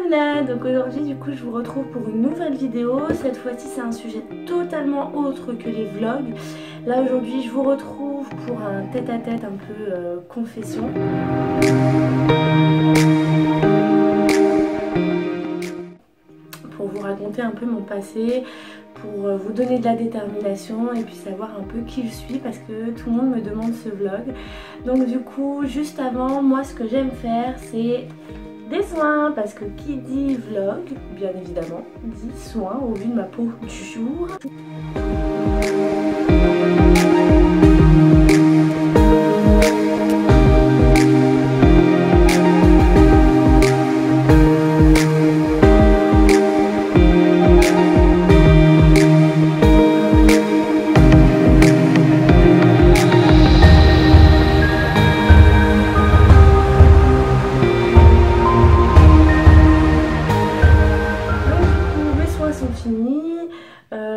Mouna, donc aujourd'hui du coup je vous retrouve pour une nouvelle vidéo. Cette fois-ci c'est un sujet totalement autre que les vlogs. Là aujourd'hui je vous retrouve pour un tête-à-tête un peu confession. Pour vous raconter un peu mon passé, pour vous donner de la détermination et puis savoir un peu qui je suis parce que tout le monde me demande ce vlog. Donc du coup juste avant, moi ce que j'aime faire c'est des soins, parce que qui dit vlog, bien évidemment, dit soins au vu de ma peau du jour.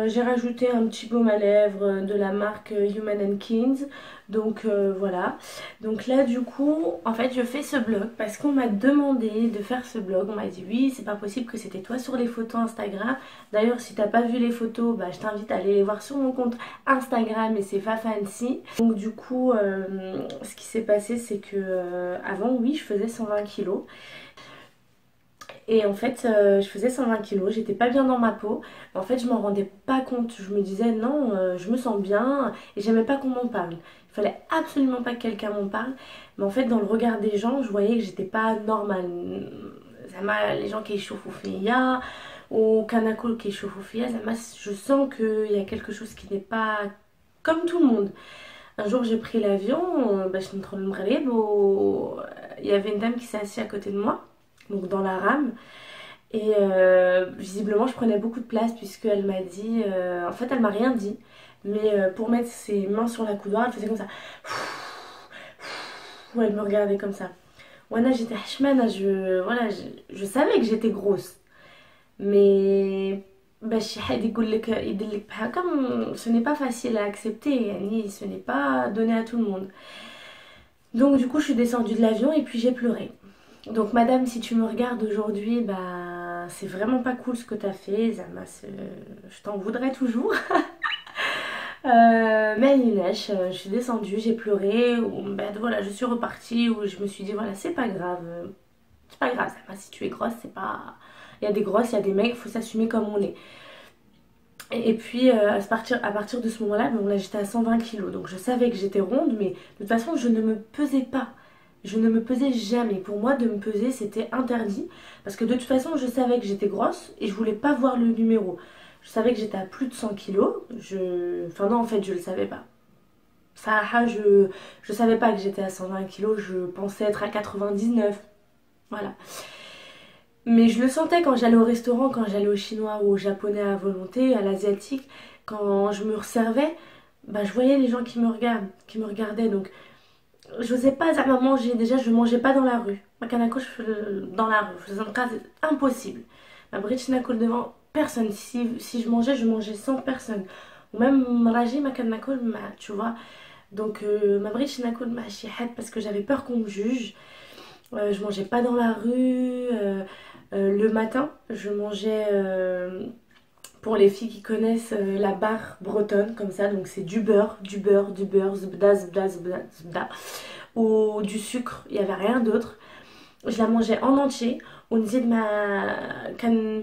J'ai rajouté un petit baume à lèvres de la marque Human & Kins, donc voilà. Donc là du coup en fait je fais ce vlog parce qu'on m'a demandé de faire ce vlog. On m'a dit oui c'est pas possible que c'était toi sur les photos Instagram. D'ailleurs si t'as pas vu les photos, bah, je t'invite à aller les voir sur mon compte Instagram et c'est Fafancy. Donc du coup ce qui s'est passé c'est que avant oui je faisais 120 kg. Et en fait, je faisais 120 kg, j'étais pas bien dans ma peau. En fait, je m'en rendais pas compte. Je me disais non, je me sens bien et j'aimais pas qu'on m'en parle. Il fallait absolument pas que quelqu'un m'en parle. Mais en fait, dans le regard des gens, je voyais que j'étais pas normale. Les gens qui échauffent au fia, ou kanako qui échauffent au fia, je sens qu'il y a quelque chose qui n'est pas comme tout le monde. Un jour, j'ai pris l'avion, je suis dans le Maghreb, il y avait une dame qui s'est assise à côté de moi. Donc dans la rame, et visiblement je prenais beaucoup de place puisqu'elle m'a dit, en fait elle m'a rien dit, mais pour mettre ses mains sur la coudoir elle faisait comme ça, ou elle me regardait comme ça. Voilà, j'étais hachmana, je savais que j'étais grosse, mais ce n'est pas facile à accepter, ce n'est pas donné à tout le monde. Donc du coup je suis descendue de l'avion et puis j'ai pleuré. Donc madame, si tu me regardes aujourd'hui, bah c'est vraiment pas cool ce que t'as fait, Zama, je t'en voudrais toujours. Mais je suis descendue, j'ai pleuré, voilà, je suis repartie, où je me suis dit voilà c'est pas grave, Zama, si tu es grosse, c'est pas... Il y a des grosses, il y a des mecs, il faut s'assumer comme on est. Et puis à partir de ce moment-là, là j'étais à 120 kg, donc je savais que j'étais ronde, mais de toute façon je ne me pesais pas. Je ne me pesais jamais. Pour moi, de me peser, c'était interdit. Parce que de toute façon, je savais que j'étais grosse et je voulais pas voir le numéro. Je savais que j'étais à plus de 100 kilos. Enfin non, en fait, je le savais pas. Je savais pas que j'étais à 120 kilos. Je pensais être à 99. Voilà. Mais je le sentais quand j'allais au restaurant, quand j'allais au chinois ou au japonais à volonté, à l'asiatique. Quand je me resservais, je voyais les gens qui me regardaient. Donc... je n'osais pas manger, déjà je mangeais pas dans la rue. Ma kanako je fais dans la rue, je faisais un cas impossible. Ma britchinako devant personne, si je mangeais sans personne. Ou même raji ma kanako, tu vois. Donc ma britchinako ma chihat parce que j'avais peur qu'on me juge. Je mangeais pas dans la rue. Le matin, je mangeais... pour les filles qui connaissent la barre bretonne comme ça, donc c'est du beurre, zbda, zbda, zbda, zbda, ou du sucre, il n'y avait rien d'autre. Je la mangeais en entier. On disait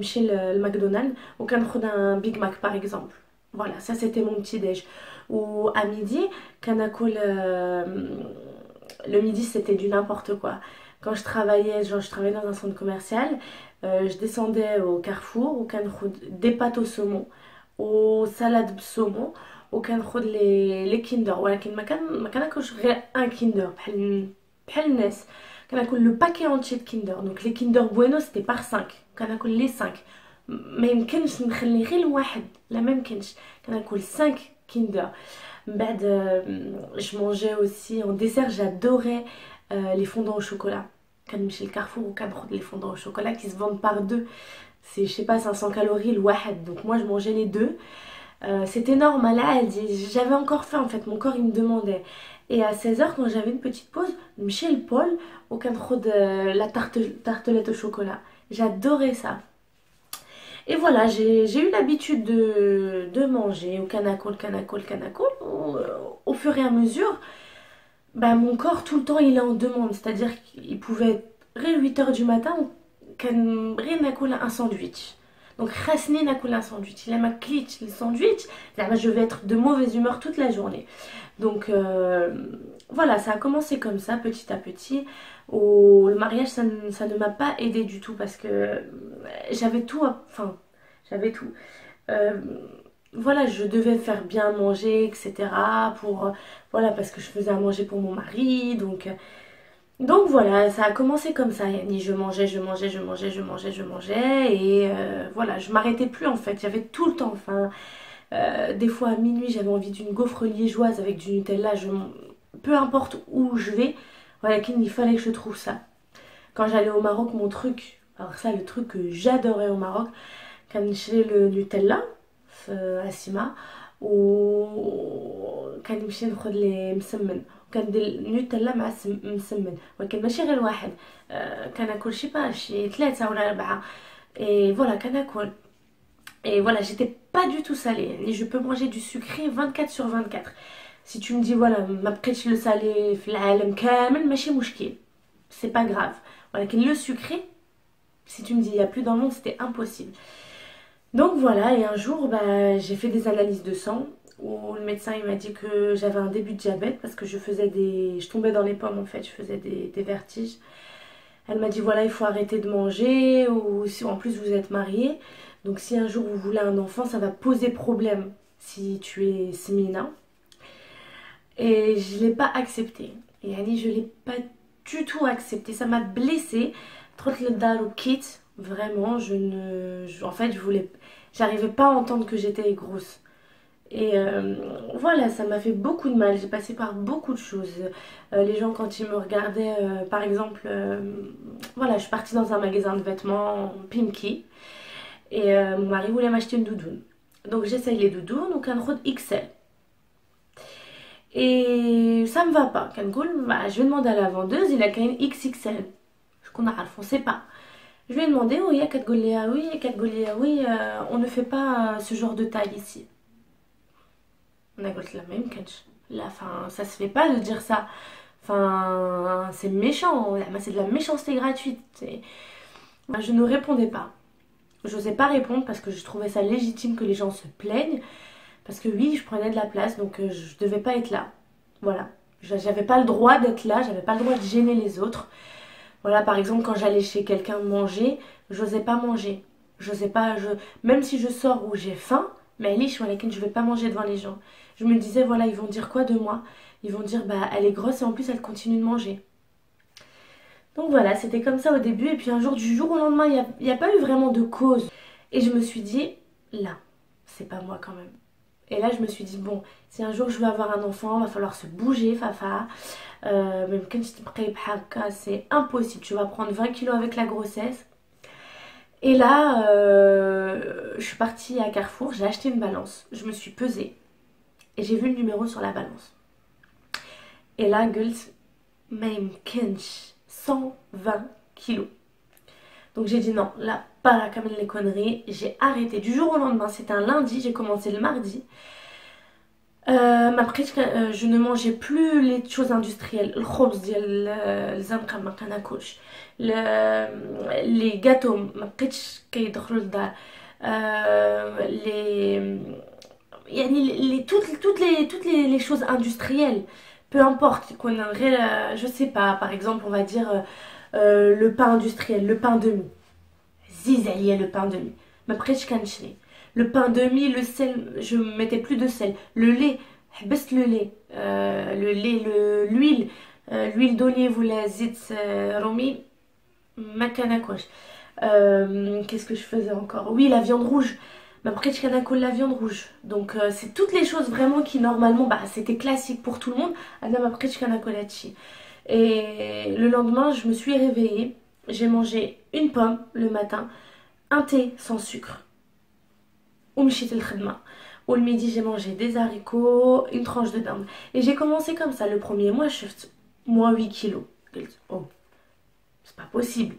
chez le McDonald's, ou quand on un Big Mac par exemple. Voilà, ça c'était mon petit déj. Ou à midi, quand le midi c'était du n'importe quoi. Quand je travaillais, je travaillais dans un centre commercial, je descendais au Carrefour, ou des pâtes au saumon, aux salades de saumon, ou les Kinder. ولكن ما كناكلش غير un Kinder بحال الناس. كناكل le paquet entier de Kinder. Donc les Kinder Bueno c'était par 5. كناكل les 5. ما يمكنش نخلي غير واحد. لا ما يمكنش. كناكل 5 Kinder. Je mangeais aussi en dessert, j'adorais les fondants au chocolat. Quand chez le Carrefour ou quand les fondants au chocolat qui se vendent par deux, c'est je sais pas 500 calories le wahed, donc moi je mangeais les deux. C'était normal, j'avais encore faim en fait, mon corps il me demandait. Et à 16h quand j'avais une petite pause, chez le Paul, au la tartelette au chocolat. J'adorais ça. Et voilà, j'ai eu l'habitude de manger au canacol, canacol, canacol. Au fur et à mesure, bah, mon corps tout le temps il est en demande. C'est-à-dire qu'il pouvait être 8 heures du matin, كان بغي ناكل un sandwich. Donc خاصني ناكل un sandwich. إلا ما كليتش le sandwich, زعما je vais être de mauvaise humeur toute la journée. Donc voilà, ça a commencé comme ça, petit à petit. Le mariage, ça ne m'a pas aidé du tout parce que j'avais tout, enfin, j'avais tout. Euh, voilà, je devais faire bien manger, etc. Voilà, parce que je faisais à manger pour mon mari. Donc voilà, ça a commencé comme ça. Yani, je mangeais, je mangeais, je mangeais, je mangeais, je mangeais. Et voilà, je m'arrêtais plus en fait. J'avais tout le temps faim. Des fois à minuit j'avais envie d'une gaufre liégeoise avec du Nutella, peu importe où je vais, voilà, il fallait que je trouve ça. Quand j'allais au Maroc, mon truc, alors ça le truc que j'adorais au Maroc, quand j'ai le Nutella, Asima, وكان نمشي ناخذ لي مسمن وكندير النوتيلا مع مسمن ولكن ماشي غير واحد كناكل شي 3 ولا 4 et voilà كناكل. Et voilà, j'étais pas du tout salée. Et je peux manger du sucré 24 sur 24. Si tu me dis, voilà, ma بقيتش le salé في العالم كامل ماشي مشكل. C'est pas grave. Voilà, le sucré, si tu me dis, il n'y a plus dans le monde, c'était impossible. Donc voilà, et un jour, bah, j'ai fait des analyses de sang où le médecin il m'a dit que j'avais un début de diabète parce que je tombais dans les pommes en fait, je faisais des vertiges. Elle m'a dit voilà, il faut arrêter de manger, ou si en plus vous êtes mariés, donc si un jour vous voulez un enfant, ça va poser problème si tu es séminin. Et je ne l'ai pas accepté. Et Annie, je ne l'ai pas du tout accepté. Ça m'a blessée. Trop le dal kit, vraiment, en fait, j'arrivais pas à entendre que j'étais grosse. Et voilà, ça m'a fait beaucoup de mal. J'ai passé par beaucoup de choses. Les gens, quand ils me regardaient, par exemple, voilà, je suis partie dans un magasin de vêtements Pimki. Et mon mari voulait m'acheter une doudoune. Donc j'essaye les doudounes, donc un rôde XL. Et ça me va pas. Bah, je vais demander à la vendeuse, il a qu'un XXL. Je connais, on sait pas. Je lui ai demandé, oui, oui, on ne fait pas ce genre de taille ici. On a dit la même catch. Enfin, ça se fait pas de dire ça. Enfin, c'est méchant. C'est de la méchanceté gratuite. Je ne répondais pas. Je n'osais pas répondre parce que je trouvais ça légitime que les gens se plaignent. Parce que oui, je prenais de la place, donc je devais pas être là. Voilà. J'avais pas le droit d'être là, j'avais pas le droit de gêner les autres. Voilà, par exemple, quand j'allais chez quelqu'un manger, j'osais pas manger. J'osais pas, même si je sors où j'ai faim, mais je vais pas manger devant les gens. Je me disais, voilà, ils vont dire quoi de moi? Ils vont dire, bah, elle est grosse et en plus, elle continue de manger. Donc voilà, c'était comme ça au début. Et puis un jour, du jour au lendemain, il n'y a pas eu vraiment de cause. Et je me suis dit, là, c'est pas moi quand même. Et là, je me suis dit, bon, si un jour je veux avoir un enfant, il va falloir se bouger, Fafa. Même quand c'est impossible. Tu vas prendre 20 kilos avec la grossesse. Et là, je suis partie à Carrefour, j'ai acheté une balance. Je me suis pesée. Et j'ai vu le numéro sur la balance. Et là, Gult, même Kench, 120 kilos. Donc j'ai dit non, là, pas là, comme les conneries. J'ai arrêté du jour au lendemain. C'était un lundi, j'ai commencé le mardi. Après, je ne mangeais plus les choses industrielles. Le khobz ديال الزنقة ما كناكلش. Les gâteaux ما بقيتش كيدخلوا للدار. Toutes les choses industrielles, peu importe, je sais pas, par exemple, on va dire le pain industriel, le pain demi. Zizalia, le pain demi. Ma prêche le pain demi, le sel, je mettais plus de sel. Le lait, baisse le lait. L'huile, l'huile d'olive ou la zit romi, makanakosh. Qu'est-ce que je faisais encore? Oui, la viande rouge. Mais après, je canacole la viande rouge. Donc, c'est toutes les choses vraiment qui, normalement, bah, c'était classique pour tout le monde. Après, je canacole et le lendemain, je me suis réveillée. J'ai mangé une pomme le matin, un thé sans sucre. Au midi, j'ai mangé des haricots, une tranche de dinde. Et j'ai commencé comme ça. Le premier mois, je suis moins 8 kilos. Oh, c'est pas possible.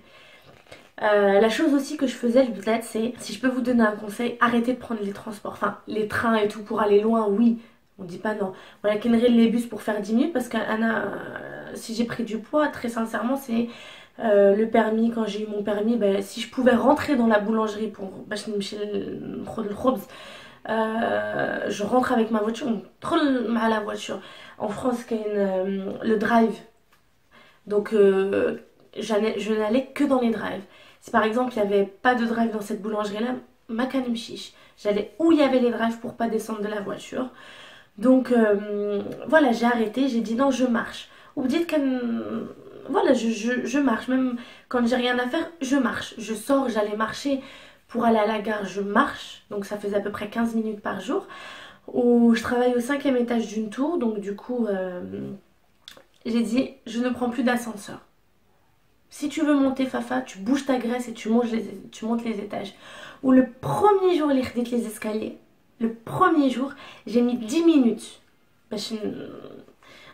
La chose aussi que je faisais peut-être, c'est, si je peux vous donner un conseil, arrêtez de prendre les transports, enfin les trains et tout pour aller loin, oui, on dit pas non. Voilà, qu'enrire les bus pour faire 10 minutes, parce que si j'ai pris du poids, très sincèrement, c'est le permis. Quand j'ai eu mon permis, ben, si je pouvais rentrer dans la boulangerie pour باش نمشي ناخد الخبز, je rentre avec ma voiture, ندخل مع la voiture. En France, le drive, donc je n'allais que dans les drives. Si par exemple il n'y avait pas de drive dans cette boulangerie-là, ma canne chiche. J'allais où il y avait les drives pour pas descendre de la voiture. Donc voilà, j'ai arrêté, j'ai dit non, je marche. Ou dites que voilà, je marche. Même quand j'ai rien à faire, je marche. Je sors, j'allais marcher pour aller à la gare, je marche. Donc ça faisait à peu près 15 minutes par jour. Où je travaille au 5e étage d'une tour, donc du coup, j'ai dit, je ne prends plus d'ascenseur. Si tu veux monter Fafa, tu bouges ta graisse et tu montes les étages. Ou le premier jour, les escaliers, le premier jour, j'ai mis 10 minutes. باش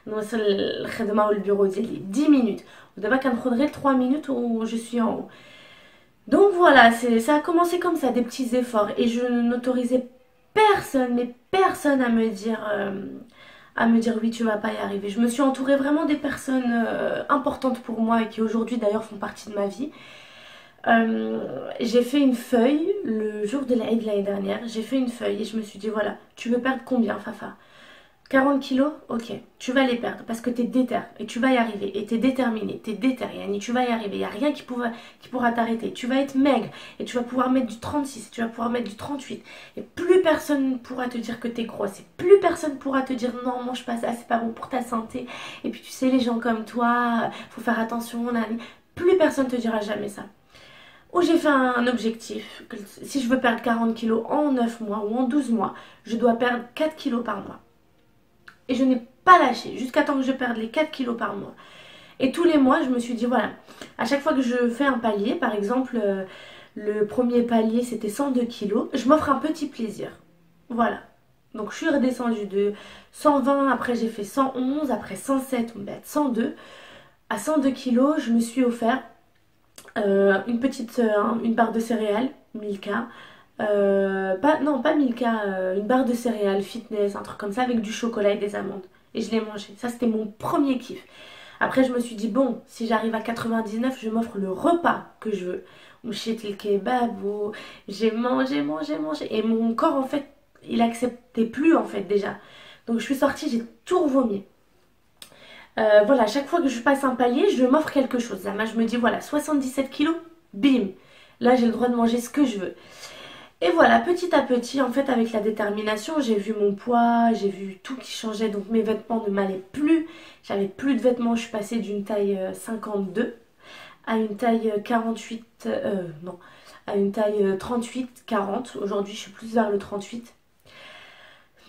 نوصل الخدمة والبيرو ديالي 10 minutes. ودابا كنخدغي 3 minutes où je suis en haut. Donc voilà, ça a commencé comme ça, des petits efforts. Et je n'autorisais personne, mais personne à me dire oui, tu vas pas y arriver. Je me suis entourée vraiment des personnes importantes pour moi et qui aujourd'hui d'ailleurs font partie de ma vie. J'ai fait une feuille le jour de l'Aïd l'année dernière. J'ai fait une feuille et je me suis dit voilà, tu veux perdre combien Fafa? 40 kilos, ok, tu vas les perdre parce que tu es déter et tu vas y arriver et tu es déterminé, tu es déter, Yani, tu vas y arriver, il n'y a rien qui pourra t'arrêter. Tu vas être maigre et tu vas pouvoir mettre du 36, tu vas pouvoir mettre du 38 et plus personne pourra te dire que tu es grosse et plus personne pourra te dire non, mange pas ça, c'est pas bon pour ta santé. Et puis tu sais, les gens comme toi, faut faire attention, plus personne te dira jamais ça. Où j'ai fait un objectif, que si je veux perdre 40 kilos en 9 mois ou en 12 mois, je dois perdre 4 kilos par mois. Et je n'ai pas lâché jusqu'à temps que je perde les 4 kilos par mois. Et tous les mois, je me suis dit, voilà, à chaque fois que je fais un palier, par exemple, le premier palier, c'était 102 kilos, je m'offre un petit plaisir. Voilà. Donc, je suis redescendue de 120, après j'ai fait 111, après 107, on va être 102. À 102 kilos, je me suis offert une barre de céréales, Milka. Pas Milka, une barre de céréales, fitness, un truc comme ça avec du chocolat et des amandes. Et je l'ai mangé. Ça, c'était mon premier kiff. Après, je me suis dit, bon, si j'arrive à 99, je m'offre le repas que je veux. Ou chez le kebab, ou j'ai mangé. Et mon corps, en fait, il acceptait plus, en fait, déjà. Donc, je suis sortie, j'ai tout vomi. Voilà, à chaque fois que je passe un palier, je m'offre quelque chose. Là, je me dis, voilà, 77 kilos, bim. Là, j'ai le droit de manger ce que je veux. Et voilà, petit à petit, en fait, avec la détermination, j'ai vu mon poids, j'ai vu tout qui changeait. Donc mes vêtements ne m'allaient plus. J'avais plus de vêtements. Je suis passée d'une taille 52 à une taille 48, non, à une taille 38-40. Aujourd'hui, je suis plus vers le 38.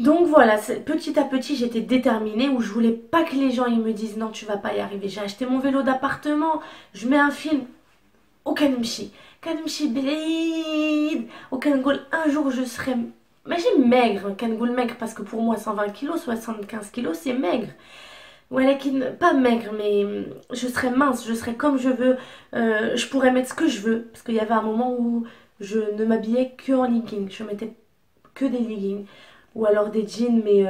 Donc voilà, petit à petit, j'étais déterminée où je voulais pas que les gens ils me disent non, tu vas pas y arriver. J'ai acheté mon vélo d'appartement, je mets un film. Aucun مشي كنمشي بعيد وكنقول un jour je serai ماشي maigre, كنقول maigre parce que pour moi 120 kilos 75 kilos c'est maigre, ولكن pas maigre mais je serai mince, je serai comme je veux, je pourrais mettre ce que je veux parce qu'il y avait un moment où je ne m'habillais que en leggings, je mettais que des leggings ou alors des jeans mais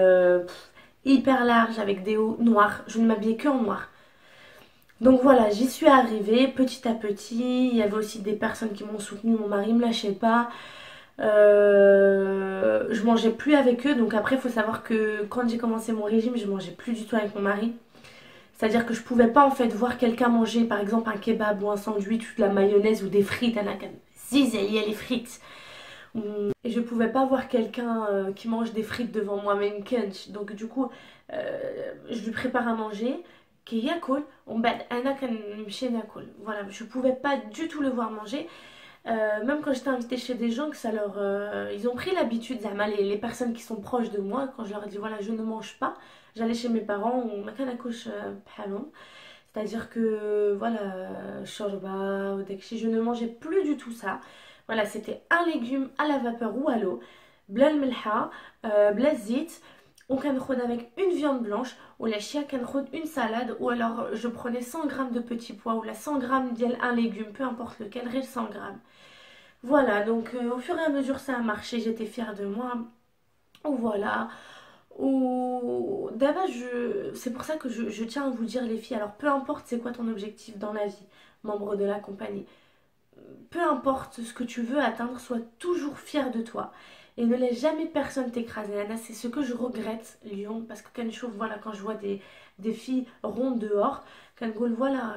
hyper larges avec des hauts noirs, je ne m'habillais que en noir. Donc voilà, j'y suis arrivée petit à petit. Il y avait aussi des personnes qui m'ont soutenue. Mon mari me lâchait pas. Je mangeais plus avec eux. Donc après, il faut savoir que quand j'ai commencé mon régime, je mangeais plus du tout avec mon mari. C'est-à-dire que je pouvais pas en fait voir quelqu'un manger par exemple un kebab ou un sandwich ou de la mayonnaise ou des frites. Il y a les frites. Et je pouvais pas voir quelqu'un qui mange des frites devant moi, mais une kench. Donc du coup, je lui prépare à manger. Qui yakul, voilà, je pouvais pas du tout le voir manger. Même quand j'étais invitée chez des gens que ça leur ils ont pris l'habitude, les personnes qui sont proches de moi, quand je leur ai dit voilà je ne mange pas, j'allais chez mes parents ou c'est-à-dire que voilà shorba ou dekshi, je ne mangeais plus du tout ça. Voilà, c'était un légume à la vapeur ou à l'eau, bla melha, bla zit, on كناخد avec une viande blanche ولا شي كناخد une salade ou alors je prenais 100 grammes de petits pois ou la 100 grammes ديال un légume peu importe lequel غير 100 grammes. Voilà, donc au fur et à mesure ça a marché, j'étais fière de moi. Voilà. Ou d'abord, c'est pour ça que je tiens à vous dire les filles, alors peu importe c'est quoi ton objectif dans la vie, membre de la compagnie, peu importe ce que tu veux atteindre, sois toujours fier de toi. Et ne laisse jamais personne t'écraser. Anna, c'est ce que je regrette, Lyon, parce que quand voilà, quand je vois des filles rondes dehors, quand voilà,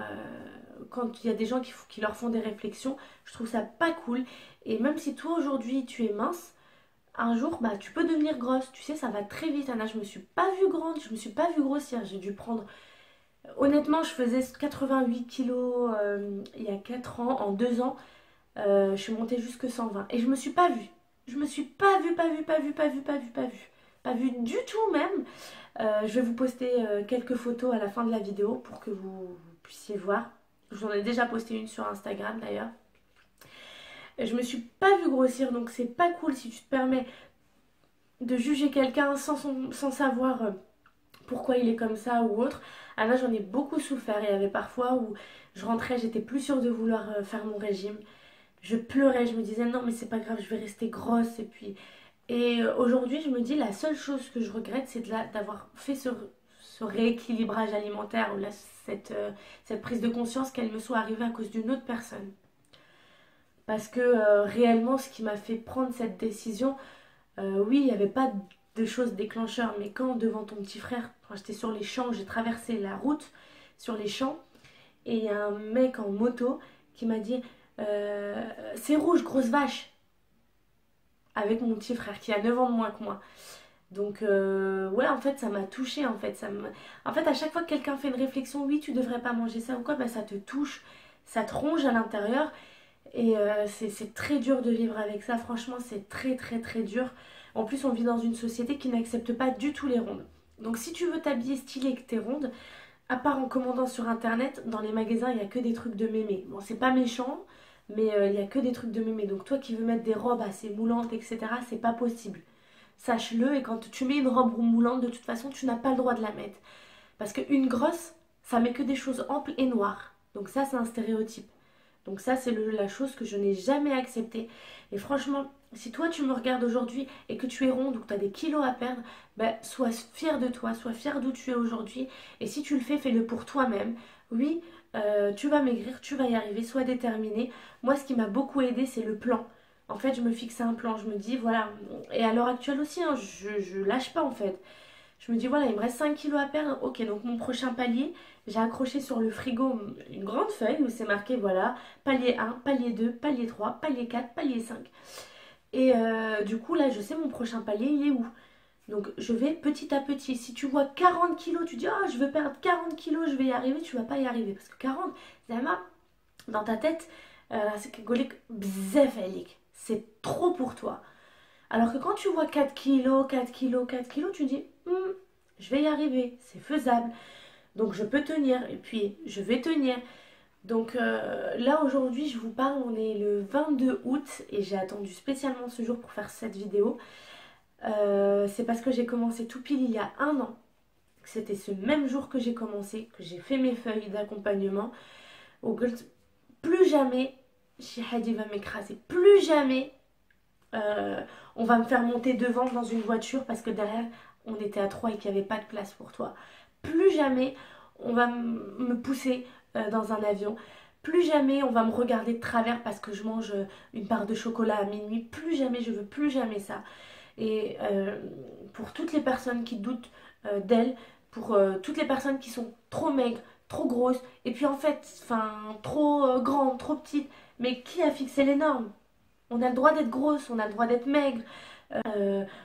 quand il y a des gens qui leur font des réflexions, je trouve ça pas cool. Et même si toi aujourd'hui tu es mince, un jour bah tu peux devenir grosse. Tu sais, ça va très vite, Anna. Je me suis pas vue grande, je me suis pas vue grossir. J'ai dû prendre. Honnêtement, je faisais 88 kilos il y a 4 ans, en 2 ans. Je suis montée jusque 120 et je me suis pas vue. Je me suis pas vue, pas vue, pas vue, pas vue, pas vue, pas vue. Pas vue du tout même. Je vais vous poster quelques photos à la fin de la vidéo pour que vous puissiez voir. Je vous en ai déjà posté une sur Instagram d'ailleurs. Je me suis pas vue grossir, donc c'est pas cool si tu te permets de juger quelqu'un sans savoir pourquoi il est comme ça ou autre. Ah là j'en ai beaucoup souffert. Il y avait parfois où je rentrais, j'étais plus sûre de vouloir faire mon régime. Je pleurais, je me disais non mais c'est pas grave, je vais rester grosse et aujourd'hui je me dis la seule chose que je regrette c'est d'avoir fait ce rééquilibrage alimentaire ou là, cette prise de conscience qu'elle me soit arrivée à cause d'une autre personne. Parce que réellement ce qui m'a fait prendre cette décision, oui il n'y avait pas de choses déclencheurs, mais quand devant ton petit frère, quand j'étais sur les champs, j'ai traversé la route sur les champs et il y a un mec en moto qui m'a dit c'est rouge, grosse vache. Avec mon petit frère qui a 9 ans de moins que moi. Donc ouais en fait ça m'a touchée en fait. En fait à chaque fois que quelqu'un fait une réflexion, oui tu devrais pas manger ça ou quoi, bah, ça te touche, ça te ronge à l'intérieur. Et c'est très dur de vivre avec ça, franchement c'est très très très dur. En plus on vit dans une société qui n'accepte pas du tout les rondes. Donc si tu veux t'habiller stylé et que t'es ronde, à part en commandant sur internet, dans les magasins il n'y a que des trucs de mémé. Bon c'est pas méchant, mais il n'y a que des trucs de mémé. Donc toi qui veux mettre des robes assez moulantes, etc., c'est pas possible. Sache-le, et quand tu mets une robe moulante, de toute façon, tu n'as pas le droit de la mettre. Parce qu'une grosse, ça met que des choses amples et noires. Donc ça, c'est un stéréotype. Donc ça, c'est la chose que je n'ai jamais acceptée. Et franchement, si toi, tu me regardes aujourd'hui et que tu es ronde ou que tu as des kilos à perdre, ben, sois fière de toi, sois fière d'où tu es aujourd'hui. Et si tu le fais, fais-le pour toi-même. Oui, tu vas maigrir, tu vas y arriver, sois déterminée. Moi, ce qui m'a beaucoup aidé, c'est le plan. En fait, je me fixe un plan, je me dis, voilà, et à l'heure actuelle aussi, hein, je lâche pas en fait. Je me dis, voilà, il me reste 5 kilos à perdre. Ok, donc mon prochain palier, j'ai accroché sur le frigo une grande feuille où c'est marqué, voilà, palier 1, palier 2, palier 3, palier 4, palier 5. Et du coup, là, je sais mon prochain palier, il est où. Donc, je vais petit à petit. Si tu vois 40 kilos, tu dis, oh, je veux perdre 40 kilos, je vais y arriver, tu vas pas y arriver. Parce que 40, Zama, dans ta tête, c'est que bzef alik. C'est trop pour toi. Alors que quand tu vois 4 kilos, 4 kilos, 4 kilos, tu dis, je vais y arriver, c'est faisable. Donc je peux tenir, et puis je vais tenir. Donc là aujourd'hui je vous parle, on est le 22 août et j'ai attendu spécialement ce jour pour faire cette vidéo. C'est parce que j'ai commencé tout pile il y a un an. C'était ce même jour que j'ai commencé, que j'ai fait mes feuilles d'accompagnement. Plus jamais Shihadi va m'écraser, plus jamais on va me faire monter devant dans une voiture parce que derrière on était à 3 et qu'il n'y avait pas de place pour toi. Plus jamais on va me pousser dans un avion. Plus jamais on va me regarder de travers parce que je mange une barre de chocolat à minuit. Plus jamais, je veux plus jamais ça. Et pour toutes les personnes qui doutent d'elles, pour toutes les personnes qui sont trop maigres, trop grosses, et puis en fait, trop grandes, trop petites, mais qui a fixé les normes? On a le droit d'être grosse, on a le droit d'être maigre.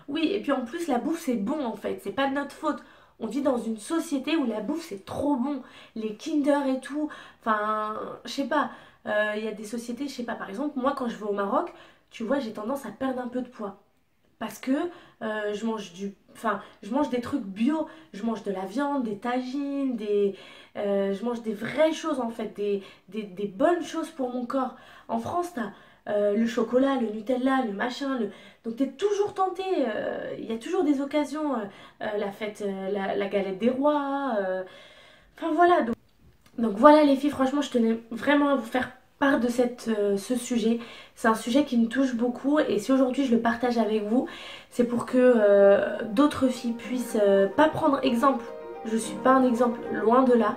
Oui, et puis en plus, la bouffe c'est bon en fait, c'est pas de notre faute. On vit dans une société où la bouffe c'est trop bon. Les Kinder et tout, je sais pas. Il y a des sociétés, je sais pas, par exemple, moi quand je vais au Maroc, tu vois, j'ai tendance à perdre un peu de poids. Parce que je mange des trucs bio, je mange de la viande, des tagines, je mange des vraies choses en fait, des bonnes choses pour mon corps. En France, t'as le chocolat, le Nutella, le machin, donc t'es toujours tenté, il y a toujours des occasions, la fête, la galette des rois, enfin voilà. Donc voilà les filles, franchement je tenais vraiment à vous faire part de ce sujet. C'est un sujet qui me touche beaucoup et si aujourd'hui je le partage avec vous, c'est pour que d'autres filles puissent pas prendre exemple. Je suis pas un exemple, loin de là.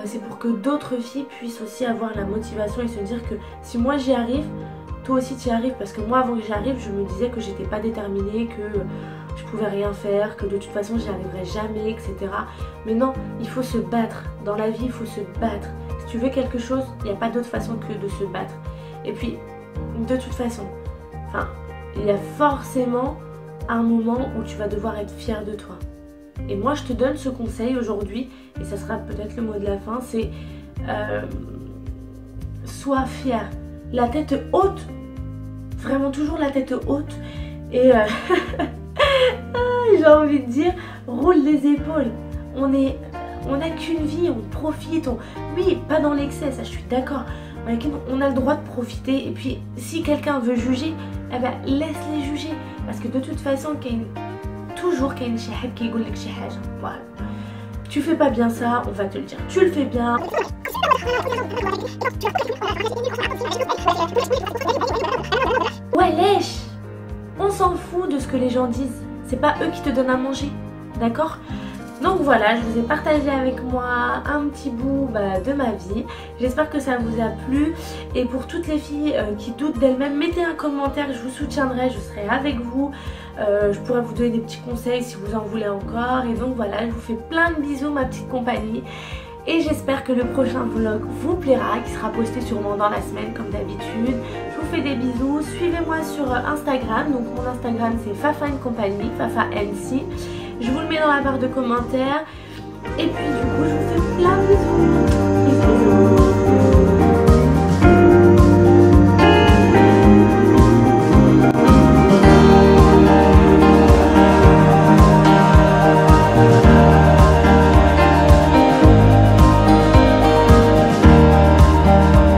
C'est pour que d'autres filles puissent aussi avoir la motivation et se dire que si moi j'y arrive, toi aussi tu y arrives. Parce que moi avant que j'y arrive, je me disais que j'étais pas déterminée, que je pouvais rien faire, que de toute façon j'y arriverais jamais, etc. Mais non, il faut se battre. Dans la vie, il faut se battre. Si tu veux quelque chose, il n'y a pas d'autre façon que de se battre. Et puis, de toute façon, enfin, il y a forcément un moment où tu vas devoir être fière de toi. Et moi je te donne ce conseil aujourd'hui, et ça sera peut-être le mot de la fin, c'est sois fière, la tête haute, vraiment toujours la tête haute, et j'ai envie de dire, roule les épaules, on n'a qu'une vie, on profite, oui, pas dans l'excès, ça je suis d'accord, on a le droit de profiter, et puis si quelqu'un veut juger, eh ben laisse-les juger, parce que de toute façon, toujours qu'il y a شي حد كيقول لك شي حاجه. Voilà. Tu fais pas bien ça, on va te le dire. Tu le fais bien. Ouais, lèche. On s'en fout de ce que les gens disent. C'est pas eux qui te donnent à manger. D'accord? Donc voilà, je vous ai partagé avec moi un petit bout de ma vie. J'espère que ça vous a plu. Et pour toutes les filles qui doutent d'elles-mêmes, mettez un commentaire, je vous soutiendrai, je serai avec vous. Je pourrais vous donner des petits conseils si vous en voulez encore. Et donc voilà, je vous fais plein de bisous ma petite compagnie. Et j'espère que le prochain vlog vous plaira, qui sera posté sûrement dans la semaine comme d'habitude. Je vous fais des bisous, suivez-moi sur Instagram. Donc mon Instagram c'est Fafa & Compagnie, Fafa MC. Je vous le mets dans la barre de commentaires. Et puis du coup je vous fais plein de bisous. Bisous.